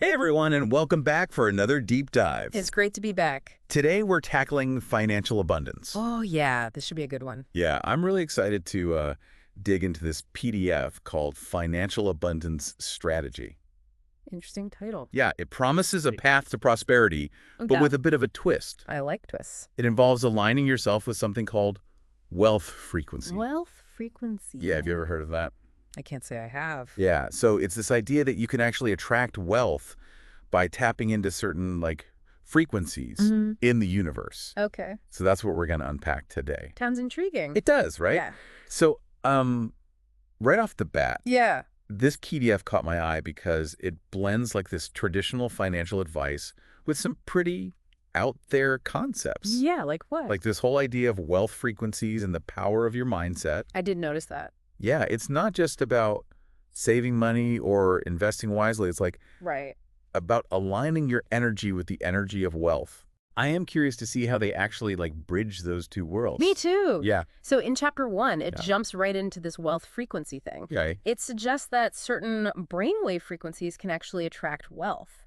Hey everyone, and welcome back for another deep dive. It's great to be back. Today we're tackling financial abundance. Oh, yeah, this should be a good one. Yeah, I'm really excited to dig into this PDF called Financial Abundance Strategy. Interesting title. Yeah, it promises a path to prosperity, Oh, but yeah. with a bit of a twist. I like twists. It involves aligning yourself with something called wealth frequency. Wealth frequency. Yeah, have you ever heard of that? I can't say I have. Yeah, so it's this idea that you can actually attract wealth by tapping into certain frequencies in the universe. Okay. So that's what we're going to unpack today. Sounds intriguing. It does, right? Yeah. So right off the bat, Yeah. this PDF caught my eye because it blends this traditional financial advice with some pretty out there concepts. Yeah, like what? Like this whole idea of wealth frequencies and the power of your mindset. I did notice that. Yeah, it's not just about saving money or investing wisely. It's Right. about aligning your energy with the energy of wealth. I am curious to see how they actually bridge those two worlds. Me too. Yeah. So in chapter 1, it jumps right into this wealth frequency thing. Okay. It suggests that certain brainwave frequencies can actually attract wealth.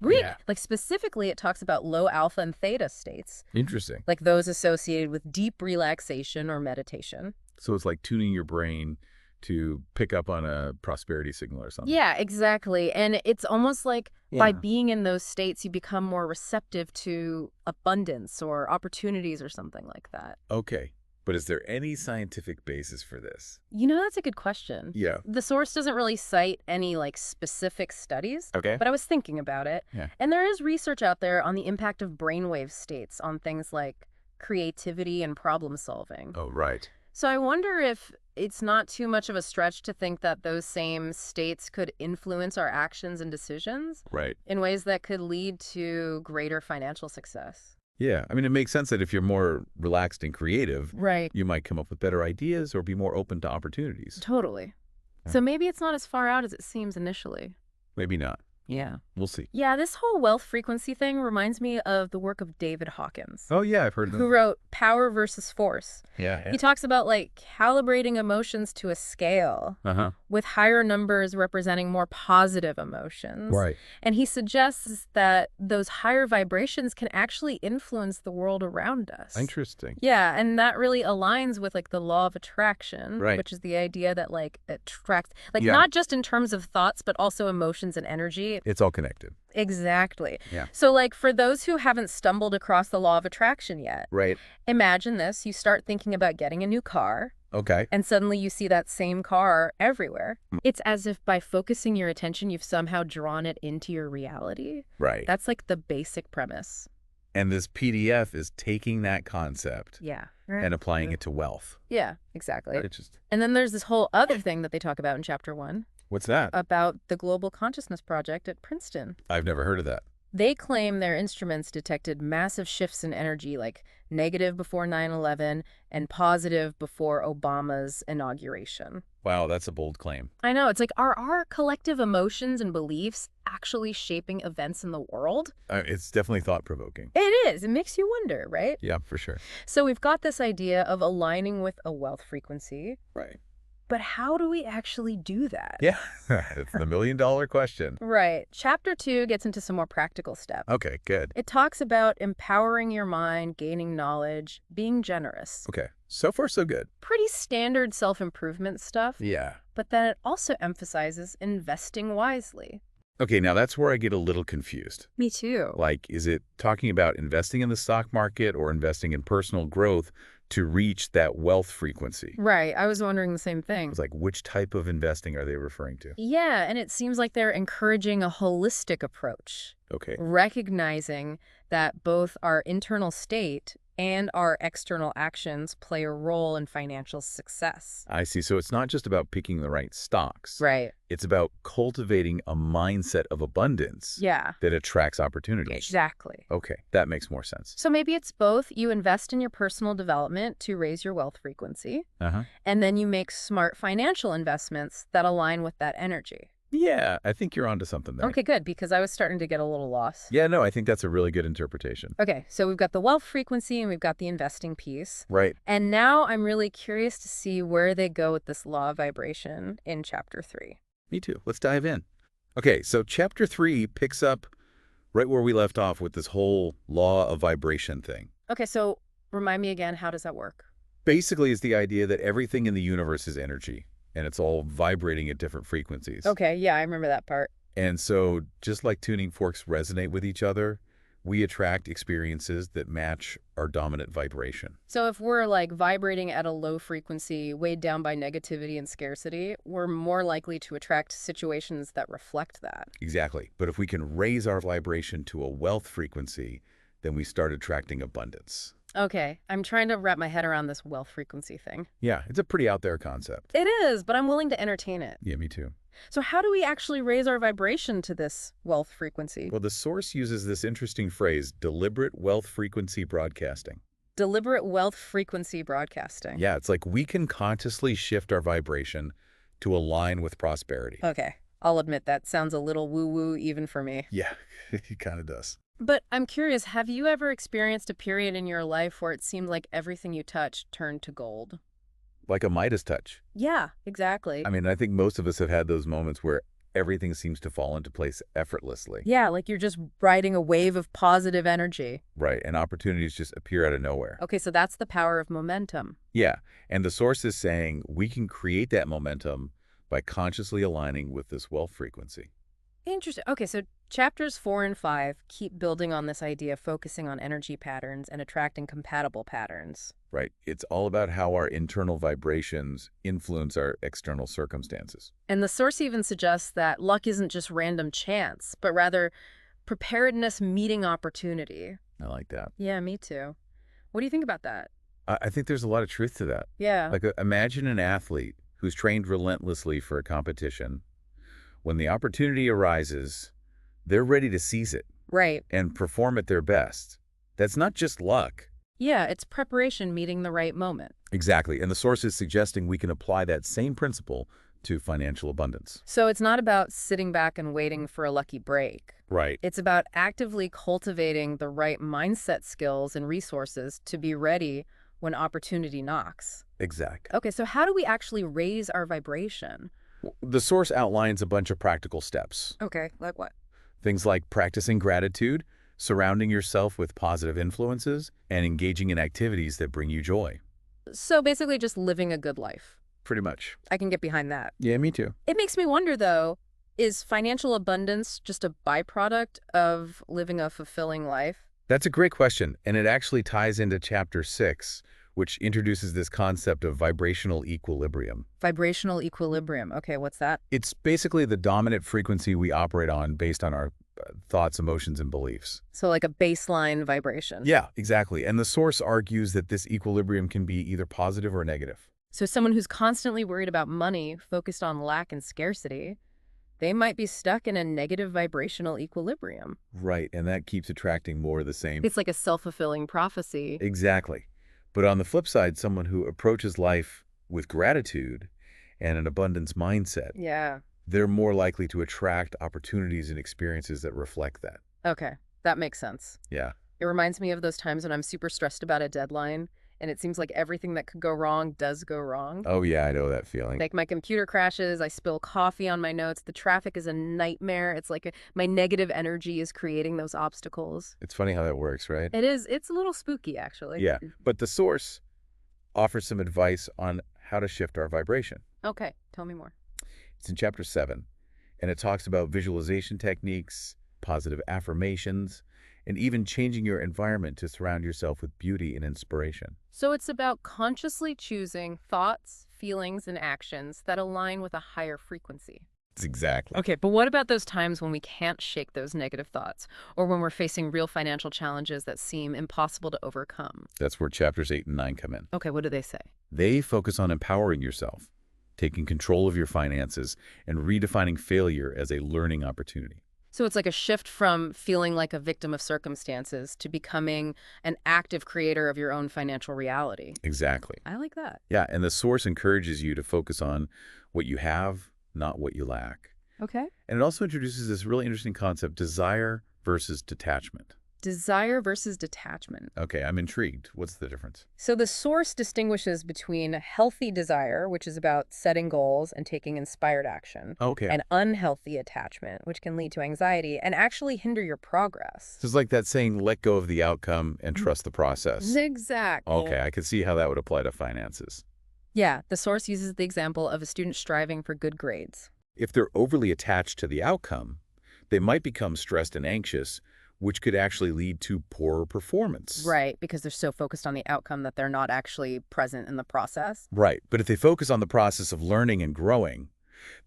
Yeah. Specifically, it talks about low alpha and theta states, Interesting. like those associated with deep relaxation or meditation. So it's like tuning your brain to pick up on a prosperity signal or something. Yeah, exactly. And it's almost like by being in those states, you become more receptive to abundance or opportunities or something like that. Okay. But is there any scientific basis for this? That's a good question. Yeah. The source doesn't really cite any specific studies, Okay. but I was thinking about it. Yeah. And there is research out there on the impact of brainwave states on things like creativity and problem solving. Oh, right. So I wonder if it's not too much of a stretch to think that those same states could influence our actions and decisions Right. in ways that could lead to greater financial success. Yeah. I mean, it makes sense that if you're more relaxed and creative, Right. you might come up with better ideas or be more open to opportunities. Totally. Yeah. So maybe it's not as far out as it seems initially. Maybe not. Yeah. We'll see. Yeah, this whole wealth frequency thing reminds me of the work of David Hawkins, Oh, yeah. I've heard of who them. wrote Power versus Force. Yeah. He talks about calibrating emotions to a scale, Uh-huh. with higher numbers representing more positive emotions. Right. And he suggests that those higher vibrations can actually influence the world around us. Interesting. Yeah, and that really aligns with the law of attraction, Right. which is the idea that attracts, Yeah. not just in terms of thoughts, but also emotions and energy. It's all connected. Exactly. Yeah. So for those who haven't stumbled across the law of attraction yet, Right. imagine this. You start thinking about getting a new car, Okay. and suddenly you see that same car everywhere. It's as if by focusing your attention, you've somehow drawn it into your reality. Right. That's the basic premise. And this PDF is taking that concept Yeah. and applying it to wealth. Yeah, exactly. Interesting. And then there's this whole other thing that they talk about in chapter 1 What's that? about the Global Consciousness Project at Princeton. I've never heard of that. They claim their instruments detected massive shifts in energy, like negative before 9/11 and positive before Obama's inauguration. Wow, that's a bold claim. I know. It's are our collective emotions and beliefs actually shaping events in the world? It's definitely thought-provoking. It is. It makes you wonder, right? Yeah, for sure. So we've got this idea of aligning with a wealth frequency. Right. But how do we actually do that? Yeah, it's the million-dollar question. Right. Chapter 2 gets into some more practical steps. Okay, good. It talks about empowering your mind, gaining knowledge, being generous. Okay, so far so good. Pretty standard self-improvement stuff. Yeah. But then it also emphasizes investing wisely. Okay, now that's where I get a little confused. Me too. Is it talking about investing in the stock market or investing in personal growth to reach that wealth frequency? Right. I was wondering the same thing. It's which type of investing are they referring to? Yeah, and it seems like they're encouraging a holistic approach, Okay. recognizing that both our internal state and our external actions play a role in financial success. I see. So it's not just about picking the right stocks. Right. It's about cultivating a mindset of abundance Yeah, that attracts opportunities. exactly. Okay, that makes more sense. So maybe it's both. You invest in your personal development to raise your wealth frequency, Uh-huh. and then you make smart financial investments that align with that energy. Yeah, I think you're onto something there. Okay, good, because I was starting to get a little lost. Yeah, no, I think that's a really good interpretation. Okay, so we've got the wealth frequency and we've got the investing piece. Right. And now I'm really curious to see where they go with this law of vibration in chapter 3. Me too. Let's dive in. Okay, so chapter 3 picks up right where we left off with this whole law of vibration thing. Okay, so remind me again, how does that work? Basically, it's the idea that everything in the universe is energy, and it's all vibrating at different frequencies. Okay, yeah, I remember that part. And so just like tuning forks resonate with each other, we attract experiences that match our dominant vibration. So if we're like vibrating at a low frequency, weighed down by negativity and scarcity, we're more likely to attract situations that reflect that. Exactly. But if we can raise our vibration to a wealth frequency, then we start attracting abundance. Okay, I'm trying to wrap my head around this wealth frequency thing. Yeah, it's a pretty out there concept. It is, but I'm willing to entertain it. Yeah, me too. So how do we actually raise our vibration to this wealth frequency? Well, the source uses this interesting phrase, deliberate wealth frequency broadcasting. Deliberate wealth frequency broadcasting. Yeah, it's like we can consciously shift our vibration to align with prosperity. Okay, I'll admit that sounds a little woo-woo even for me. Yeah, it kind of does. But I'm curious, have you ever experienced a period in your life where it seemed like everything you touched turned to gold? Like a Midas touch. Yeah, exactly. I mean, I think most of us have had those moments where everything seems to fall into place effortlessly. Yeah, like you're just riding a wave of positive energy. Right, and opportunities just appear out of nowhere. Okay, so that's the power of momentum. Yeah, and the source is saying we can create that momentum by consciously aligning with this wealth frequency. Interesting. Okay, so chapters 4 and 5 keep building on this idea, focusing on energy patterns and attracting compatible patterns. Right, it's all about how our internal vibrations influence our external circumstances. And the source even suggests that luck isn't just random chance, but rather preparedness meeting opportunity. I like that. Yeah, me too. What do you think about that? I think there's a lot of truth to that. Yeah. Like, imagine an athlete who's trained relentlessly for a competition. When the opportunity arises, they're ready to seize it Right. and perform at their best. That's not just luck. Yeah, it's preparation meeting the right moment. Exactly, and the source is suggesting we can apply that same principle to financial abundance. So it's not about sitting back and waiting for a lucky break. Right. It's about actively cultivating the right mindset skills and resources to be ready when opportunity knocks. Exactly. Okay, so how do we actually raise our vibration? The source outlines a bunch of practical steps. Okay, like what? Things like practicing gratitude, surrounding yourself with positive influences, and engaging in activities that bring you joy. So basically just living a good life. Pretty much. I can get behind that. Yeah, me too. It makes me wonder, though, is financial abundance just a byproduct of living a fulfilling life? That's a great question, and it actually ties into chapter 6, which introduces this concept of vibrational equilibrium. Vibrational equilibrium. Okay, what's that? It's basically the dominant frequency we operate on based on our thoughts, emotions, and beliefs. So like a baseline vibration. Yeah, exactly. And the source argues that this equilibrium can be either positive or negative. So someone who's constantly worried about money, focused on lack and scarcity, they might be stuck in a negative vibrational equilibrium. Right, and that keeps attracting more of the same. It's like a self-fulfilling prophecy. Exactly. But on the flip side, someone who approaches life with gratitude and an abundance mindset, Yeah. they're more likely to attract opportunities and experiences that reflect that. Okay, that makes sense. Yeah. It reminds me of those times when I'm super stressed about a deadline, and it seems like everything that could go wrong does go wrong. Oh, yeah, I know that feeling. Like my computer crashes, I spill coffee on my notes, the traffic is a nightmare. It's like my negative energy is creating those obstacles. It's funny how that works, right? It is, it's a little spooky actually. Yeah, but the source offers some advice on how to shift our vibration. Okay, tell me more. It's in chapter 7, and it talks about visualization techniques, positive affirmations, and even changing your environment to surround yourself with beauty and inspiration. So it's about consciously choosing thoughts, feelings, and actions that align with a higher frequency. Exactly. Okay, but what about those times when we can't shake those negative thoughts, or when we're facing real financial challenges that seem impossible to overcome? That's where chapters 8 and 9 come in. Okay, what do they say? They focus on empowering yourself, taking control of your finances, and redefining failure as a learning opportunity. So it's like a shift from feeling like a victim of circumstances to becoming an active creator of your own financial reality. Exactly. I like that. Yeah, and the source encourages you to focus on what you have, not what you lack. Okay. And it also introduces this really interesting concept, desire versus detachment. Desire versus detachment. Okay, I'm intrigued. What's the difference? So the source distinguishes between healthy desire, which is about setting goals and taking inspired action, Okay. and unhealthy attachment, which can lead to anxiety and actually hinder your progress. So it's like that saying, let go of the outcome and trust the process. Exactly. Okay, I could see how that would apply to finances. Yeah, the source uses the example of a student striving for good grades. If they're overly attached to the outcome, they might become stressed and anxious, which could actually lead to poorer performance. Right, because they're so focused on the outcome that they're not actually present in the process. Right, but if they focus on the process of learning and growing,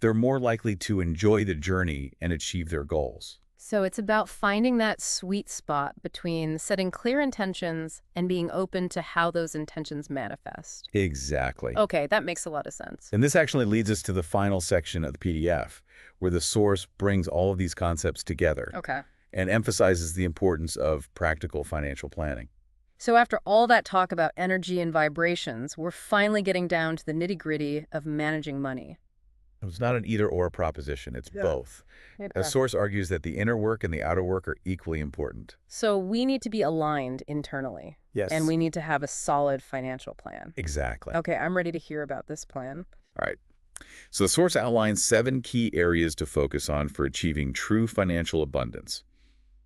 they're more likely to enjoy the journey and achieve their goals. So it's about finding that sweet spot between setting clear intentions and being open to how those intentions manifest. Exactly. Okay, that makes a lot of sense. And this actually leads us to the final section of the PDF, where the source brings all of these concepts together Okay. and emphasizes the importance of practical financial planning. So after all that talk about energy and vibrations, we're finally getting down to the nitty-gritty of managing money. It's not an either-or proposition, it's both. A Okay. source argues that the inner work and the outer work are equally important. So we need to be aligned internally, Yes. and we need to have a solid financial plan. Exactly. Okay, I'm ready to hear about this plan. All right. So the source outlines 7 key areas to focus on for achieving true financial abundance.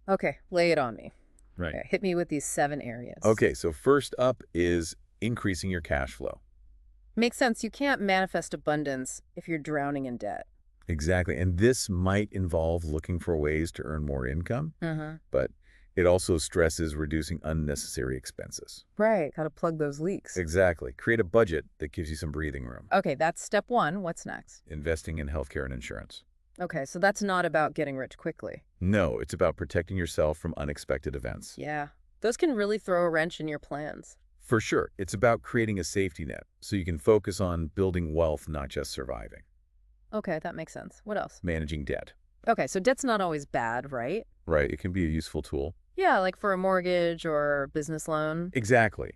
Okay, lay it on me. Right. Okay, hit me with these 7 areas. Okay, so first up is increasing your cash flow. Makes sense. You can't manifest abundance if you're drowning in debt. Exactly. And this might involve looking for ways to earn more income, Uh-huh. but it also stresses reducing unnecessary expenses. Right, gotta plug those leaks. Exactly. Create a budget that gives you some breathing room. Okay, that's step 1. What's next? Investing in healthcare and insurance. Okay, so that's not about getting rich quickly. No, it's about protecting yourself from unexpected events. Yeah, those can really throw a wrench in your plans. For sure, it's about creating a safety net so you can focus on building wealth, not just surviving. Okay, that makes sense. What else? Managing debt. Okay, so debt's not always bad, right? Right, it can be a useful tool. Yeah, like for a mortgage or business loan. Exactly.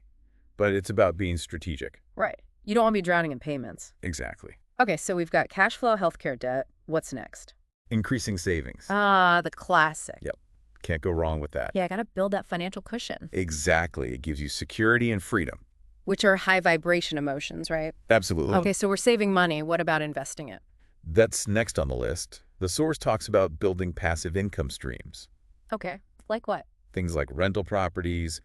But it's about being strategic. Right. You don't want to be drowning in payments. Exactly. Okay, so we've got cash flow, healthcare debt. What's next? Increasing savings. Ah, the classic. Yep. Can't go wrong with that. Yeah, I gotta build that financial cushion, Exactly. It gives you security and freedom. which are high vibration emotions, right? Absolutely. Okay, so we're saving money. What about investing it? That's next on the list. The source talks about building passive income streams. Okay, like what? Things like rental properties,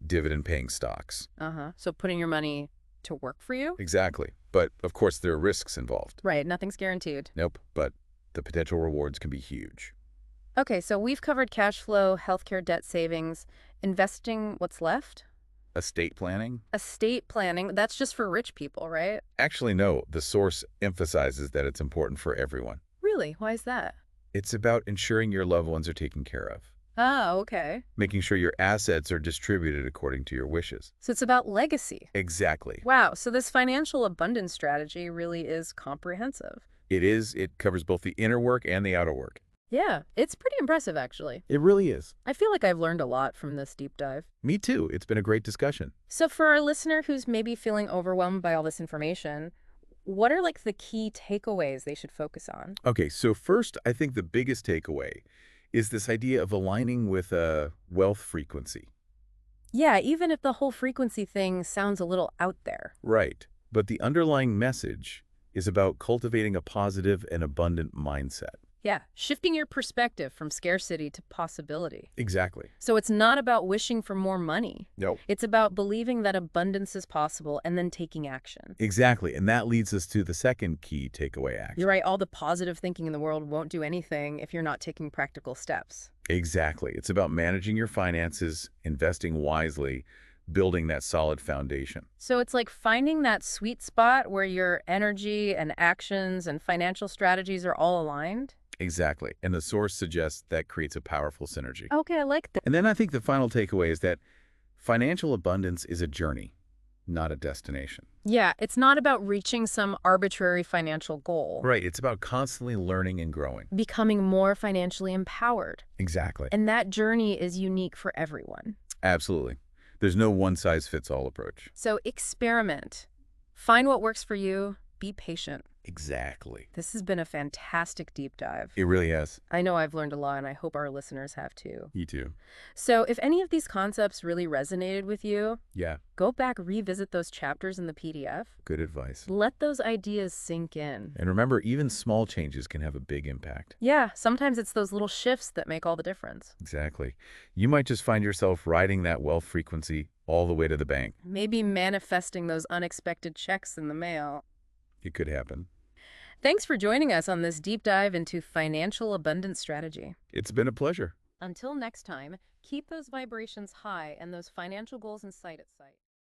dividend-paying stocks. Uh-huh. So putting your money to work for you? Exactly. But, of course, there are risks involved. Right, nothing's guaranteed. Nope. But the potential rewards can be huge. Okay, so we've covered cash flow, healthcare debt savings, investing, what's left? Estate planning? Estate planning, that's just for rich people, right? Actually, no. The source emphasizes that it's important for everyone. Really? Why is that? It's about ensuring your loved ones are taken care of, Oh, okay. making sure your assets are distributed according to your wishes. So it's about legacy. Exactly. Wow, so this financial abundance strategy really is comprehensive. It is. It covers both the inner work and the outer work. Yeah, it's pretty impressive, actually. It really is. I feel like I've learned a lot from this deep dive. Me too. It's been a great discussion. So for our listener who's maybe feeling overwhelmed by all this information, what are like the key takeaways they should focus on? Okay, so first, I think the biggest takeaway is this idea of aligning with a wealth frequency. Yeah, even if the whole frequency thing sounds a little out there. Right. But the underlying message is about cultivating a positive and abundant mindset. Yeah, shifting your perspective from scarcity to possibility. Exactly. So it's not about wishing for more money. No. It's about believing that abundance is possible and then taking action. Exactly. And that leads us to the second key takeaway action. You're right, all the positive thinking in the world won't do anything if you're not taking practical steps. Exactly. It's about managing your finances, investing wisely, building that solid foundation. So it's like finding that sweet spot where your energy and actions and financial strategies are all aligned. Exactly. And the source suggests that creates a powerful synergy. Okay, I like that. And then I think the final takeaway is that financial abundance is a journey, not a destination. Yeah, it's not about reaching some arbitrary financial goal. Right. It's about constantly learning and growing. Becoming more financially empowered. Exactly. And that journey is unique for everyone. Absolutely. There's no one-size-fits-all approach. So experiment. Find what works for you. Be patient. Exactly. This has been a fantastic deep dive. It really has. I know I've learned a lot, and I hope our listeners have too. Me too. So, if any of these concepts really resonated with you, Yeah, go back, revisit those chapters in the PDF. good advice. Let those ideas sink in. And remember, even small changes can have a big impact. Yeah, sometimes it's those little shifts that make all the difference. Exactly. You might just find yourself riding that wealth frequency all the way to the bank. Maybe manifesting those unexpected checks in the mail. It could happen. Thanks for joining us on this deep dive into financial abundance strategy. It's been a pleasure. Until next time, keep those vibrations high and those financial goals in sight.